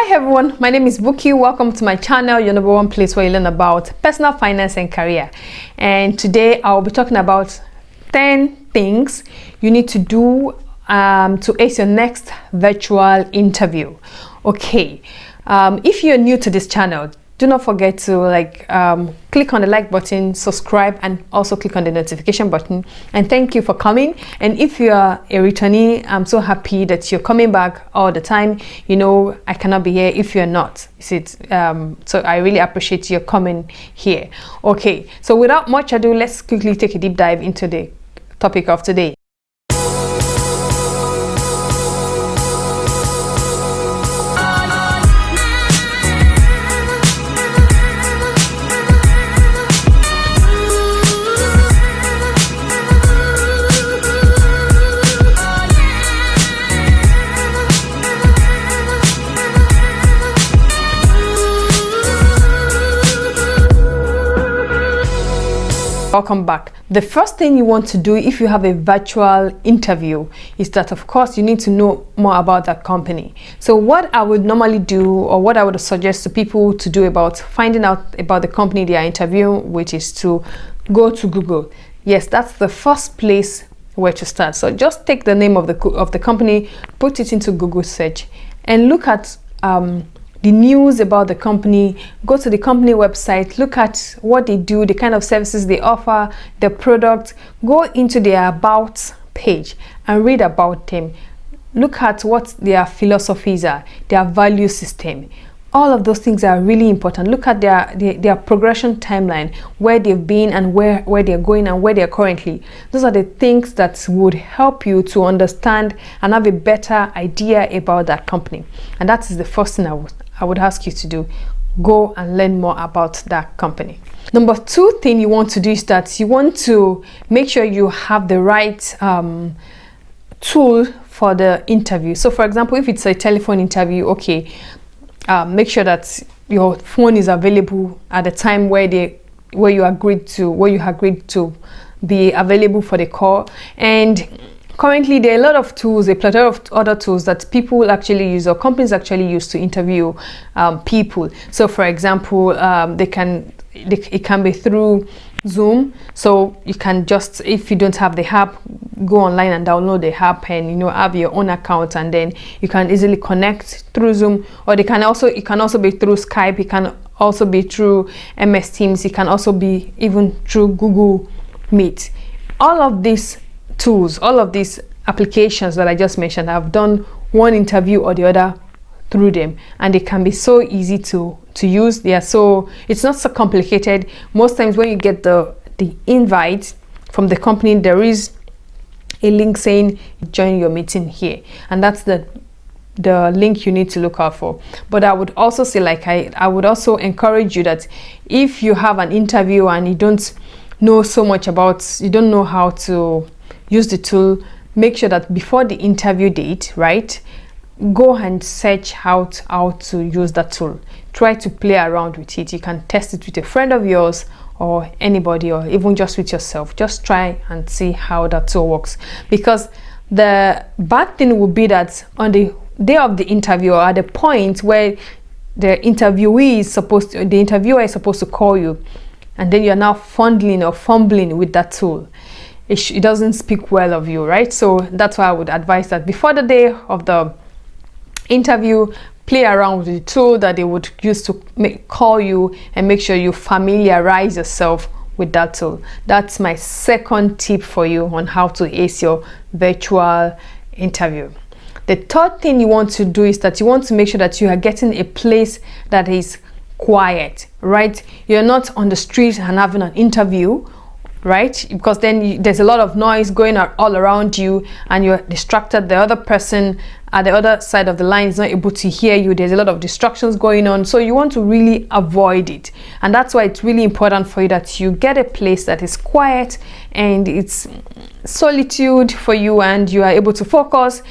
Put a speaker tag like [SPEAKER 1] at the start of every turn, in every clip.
[SPEAKER 1] Hi everyone, my name is Bukky. Welcome to my channel, your number one place where you learn about personal finance and career. And today I'll be talking about 10 things you need to do to ace your next virtual interview. Okay, if you're new to this channel, do not forget to click on the like button, subscribe, and also click on the notification button. And thank you for coming. And if you are a returnee, I'm so happy that you're coming back all the time. You know, I cannot be here if you're not. So I really appreciate your coming here. Okay, so without much ado, let's quickly take a deep dive into the topic of today. Welcome back. The first thing you want to do if you have a virtual interview is that, of course, you need to know more about that company. So what I would normally do, or what I would suggest to people to do about finding out about the company they are interviewing, which is to go to Google. Yes, that's the first place where to start. So just take the name of the company, put it into Google search, and look at the news about the company. Go to the company website, look at what they do, the kind of services they offer, the product. Go into their about page and read about them. Look at what their philosophies are, their value system. All of those things are really important. Look at their progression timeline, where they've been and where they're going and where they're currently. Those are the things that would help you to understand and have a better idea about that company. And that is the first thing I would ask you to do. Go and learn more about that company. Number two thing you want to do is that you want to make sure you have the right tool for the interview. So for example, if it's a telephone interview, okay, make sure that your phone is available at the time where you agreed to be available for the call. And currently, there are a lot of tools, a plethora of other tools that people actually use, or companies actually use, to interview people. So, for example, it can be through Zoom. So you can just, if you don't have the app, go online and download the app, and have your own account, and then you can easily connect through Zoom. Or it can also be through Skype. It can also be through MS Teams. It can also be even through Google Meet. All of these tools, all of these applications that I just mentioned, I've done one interview or the other through them, and they can be so easy to use. It's not so complicated. Most times when you get the invite from the company, there is a link saying join your meeting here, and that's the link you need to look out for. But I would also say, I would also encourage you that if you have an interview and you don't know so much you don't know how to use the tool, make sure that before the interview date, right, go and search out how to use that tool. Try to play around with it. You can test it with a friend of yours or anybody, or even just with yourself. Just try and see how that tool works. Because the bad thing would be that on the day of the interview, or at the point where the interviewer is supposed to call you, and then you're now fumbling with that tool. It doesn't speak well of you, right? So that's why I would advise that before the day of the interview, play around with the tool that they would use to call you, and make sure you familiarize yourself with that tool. That's my second tip for you on how to ace your virtual interview. The third thing you want to do is that you want to make sure that you are getting a place that is quiet, right? You're not on the street and having an interview, right? Because then there's a lot of noise going all around you, and you're distracted. The other person at the other side of the line is not able to hear you. There's a lot of distractions going on, so you want to really avoid it. And that's why it's really important for you that you get a place that is quiet and it's solitude for you, and you are able to focus.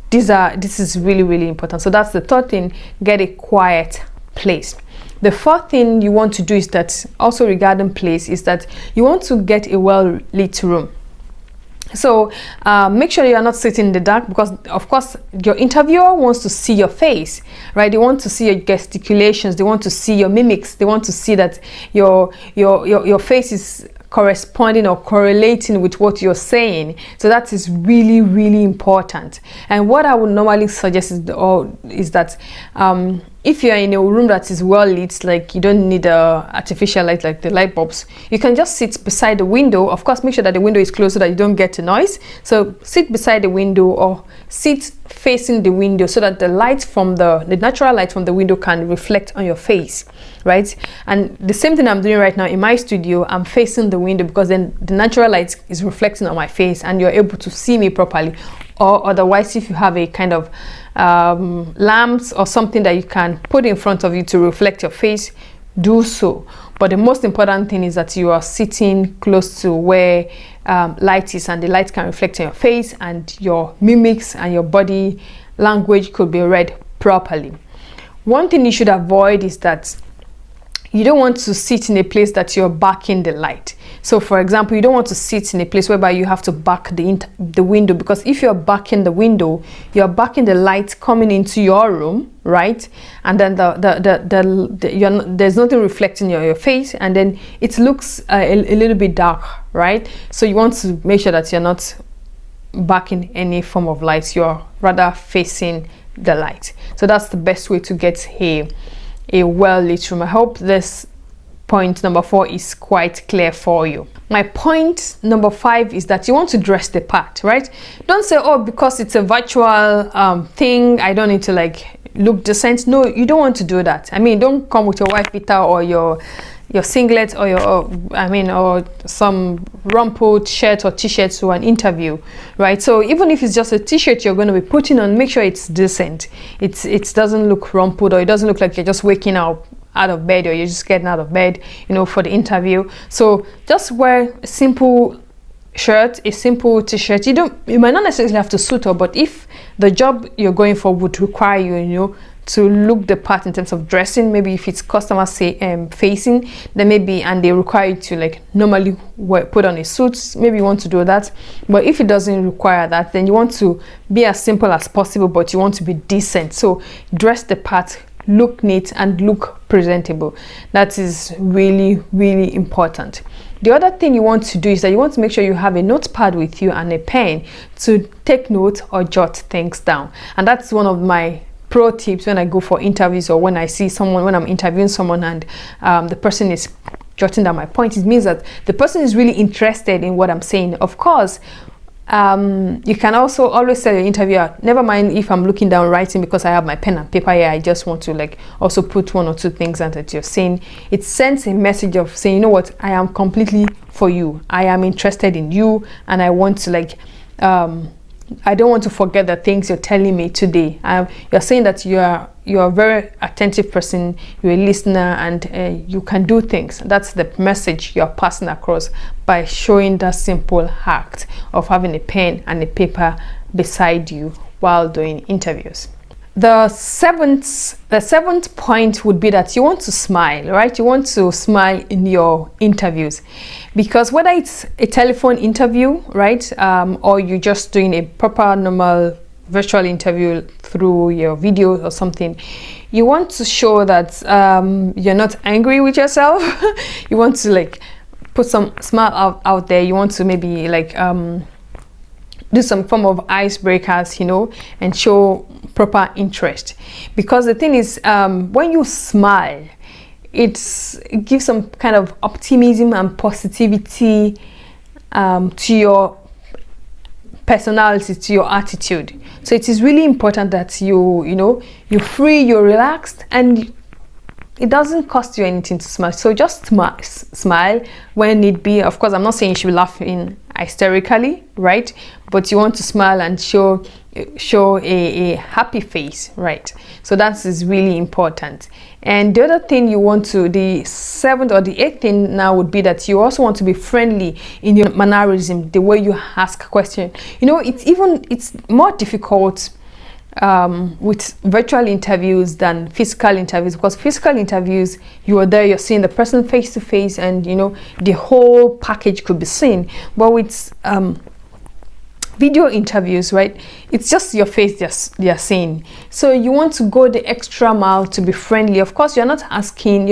[SPEAKER 1] This is really, really important. So that's the third thing: get a quiet place. The fourth thing you want to do is that, also regarding place, is that you want to get a well-lit room. So make sure you are not sitting in the dark, because of course your interviewer wants to see your face, right? They want to see your gesticulations, they want to see your mimics, they want to see that your face is corresponding or correlating with what you're saying. So that is really, really important. And what I would normally suggest is that if you're in a room that is well lit, like you don't need artificial light like the light bulbs, you can just sit beside the window. Of course, make sure that the window is closed so that you don't get a noise. So sit beside the window or sit facing the window so that the light from the natural light from the window can reflect on your face, right? And the same thing I'm doing right now in my studio, I'm facing the window because then the natural light is reflecting on my face and you're able to see me properly. Or otherwise, if you have a kind of lamps or something that you can put in front of you to reflect your face, do so. But the most important thing is that you are sitting close to where light is, and the light can reflect on your face, and your mimics and your body language could be read properly. One thing you should avoid is that you don't want to sit in a place that you're backing the light. So for example, you don't want to sit in a place whereby you have to back the window, because if you're backing the window, you're backing the light coming into your room, right? And then there's nothing reflecting your face, and then it looks a little bit dark, right? So you want to make sure that you're not backing any form of light, you're rather facing the light. So that's the best way to get a well-lit room. I hope this point number 4 is quite clear for you. My point number 5 is that you want to dress the part, right? Don't say, oh, because it's a virtual thing, I don't need to like look decent. No, you don't want to do that. I mean, don't come with your white beater or your singlet or or some rumpled shirt or t-shirt to an interview, right? So even if it's just a t-shirt you're going to be putting on, make sure it's decent. It doesn't look rumpled, or it doesn't look like you're just waking up out of bed, or you're just getting out of bed, for the interview. So just wear a simple shirt, a simple t-shirt. You might not necessarily have to suit up, but if the job you're going for would require you, to look the part in terms of dressing, maybe if it's customer facing, then maybe, and they require you to like normally put on a suit, maybe you want to do that. But if it doesn't require that, then you want to be as simple as possible, but you want to be decent. So dress the part, look neat and look presentable. That is really, really important. The other thing you want to do is that you want to make sure you have a notepad with you and a pen to take notes or jot things down. And that's one of my pro tips when I go for interviews, or when I see someone, when I'm interviewing someone and the person is jotting down my points. It means that the person is really interested in what I'm saying. Of course, you can also always tell your interviewer, never mind if I'm looking down writing, because I have my pen and paper here, I just want to like also put 1 or 2 things that you're saying. It sends a message of saying, you know what, I am completely for you, I am interested in you, and I want to like I don't want to forget the things you're telling me today. You're saying that you're a very attentive person, you're a listener, and you can do things. That's the message you're passing across by showing that simple act of having a pen and a paper beside you while doing interviews. The seventh point would be that you want to smile, right? You want to smile in your interviews, because whether it's a telephone interview, right, or you're just doing a proper normal virtual interview through your video or something, you want to show that you're not angry with yourself. You want to like put some smile out there. You want to maybe like do some form of icebreakers, and show proper interest. Because the thing is, when you smile, it gives some kind of optimism and positivity to your personality, to your attitude. So it is really important that you're free, you're relaxed, and it doesn't cost you anything to smile. So just smile when need be. Of course, I'm not saying you should be laughing hysterically, right? But you want to smile and show a happy face, right? So that is really important. And the other thing you want to, the 7th or the 8th thing now would be that you also want to be friendly in your mannerism, the way you ask questions. It's more difficult with virtual interviews than physical interviews, because physical interviews, you are there, you're seeing the person face to face, and the whole package could be seen. But with video interviews, right, it's just your face they're seeing. So you want to go the extra mile to be friendly. Of course, you're not going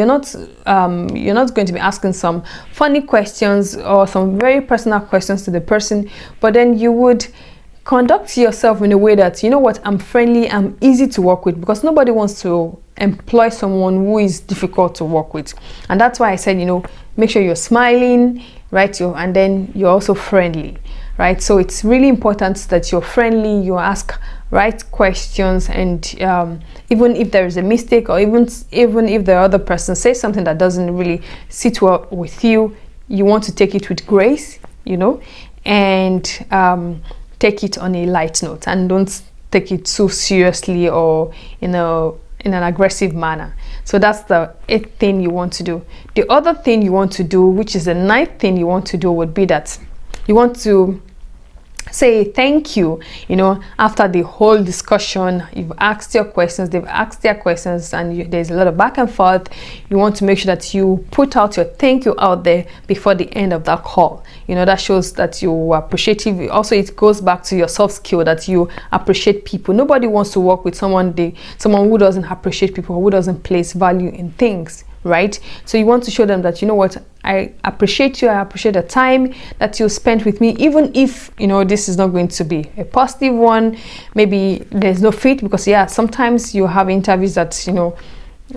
[SPEAKER 1] to be asking some funny questions or some very personal questions to the person, but then you would conduct yourself in a way that, you know what, I'm friendly, I'm easy to work with, because nobody wants to employ someone who is difficult to work with. And that's why I said, you know, make sure you're smiling, right, and then you're also friendly, right? So it's really important that you're friendly, you ask right questions, and even if there is a mistake, or even if the other person says something that doesn't really sit well with you, you want to take it with grace, you know, and take it on a light note, and don't take it so seriously or in an aggressive manner. So that's the 8th thing you want to do. The other thing you want to do, which is the 9th thing you want to do, would be that you want to say thank you. You know, after the whole discussion, you've asked your questions, they've asked their questions, and there's a lot of back and forth. You want to make sure that you put out your thank you out there before the end of that call. You know, that shows that you are appreciative. Also, it goes back to your soft skill, that you appreciate people. Nobody wants to work with someone who doesn't appreciate people, who doesn't place value in things, right? So you want to show them that, you know what, I appreciate you, I appreciate the time that you spent with me, even if, you know, this is not going to be a positive one. Maybe there's no fit, because yeah, sometimes you have interviews that, you know,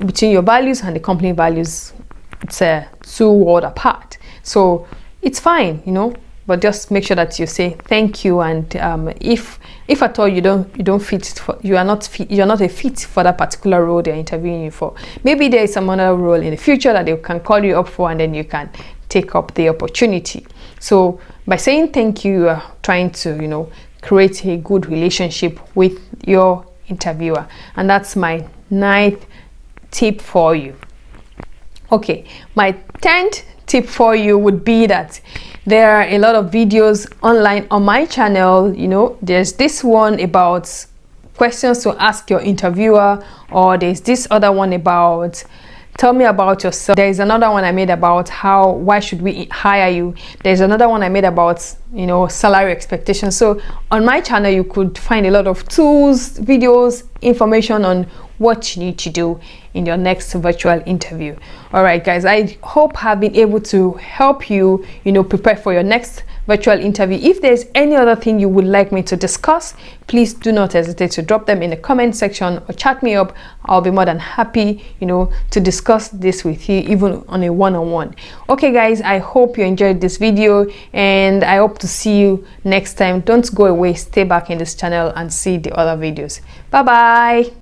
[SPEAKER 1] between your values and the company values, it's a 2 world apart. So it's fine, you know, but just make sure that you say thank you. And if at all you're not a fit for that particular role they're interviewing you for, maybe there is some other role in the future that they can call you up for, and then you can take up the opportunity. So by saying thank you, you are trying to, you know, create a good relationship with your interviewer. And that's my 9th tip for you. Okay, my 10th tip for you would be that there are a lot of videos online on my channel. You know, there's this one about questions to ask your interviewer, or there's this other one about tell me about yourself. There's another one I made about why should we hire you. There's another one I made about, you know, salary expectations. So on my channel you could find a lot of tools, videos, information on what you need to do in your next virtual interview. All right, guys, I hope I've been able to help you, you know, prepare for your next virtual interview. If there's any other thing you would like me to discuss, please do not hesitate to drop them in the comment section or chat me up. I'll be more than happy, you know, to discuss this with you, even on a one-on-one. Okay, guys, I hope you enjoyed this video, and I hope to see you next time. Don't go away, stay back in this channel and see the other videos. Bye bye.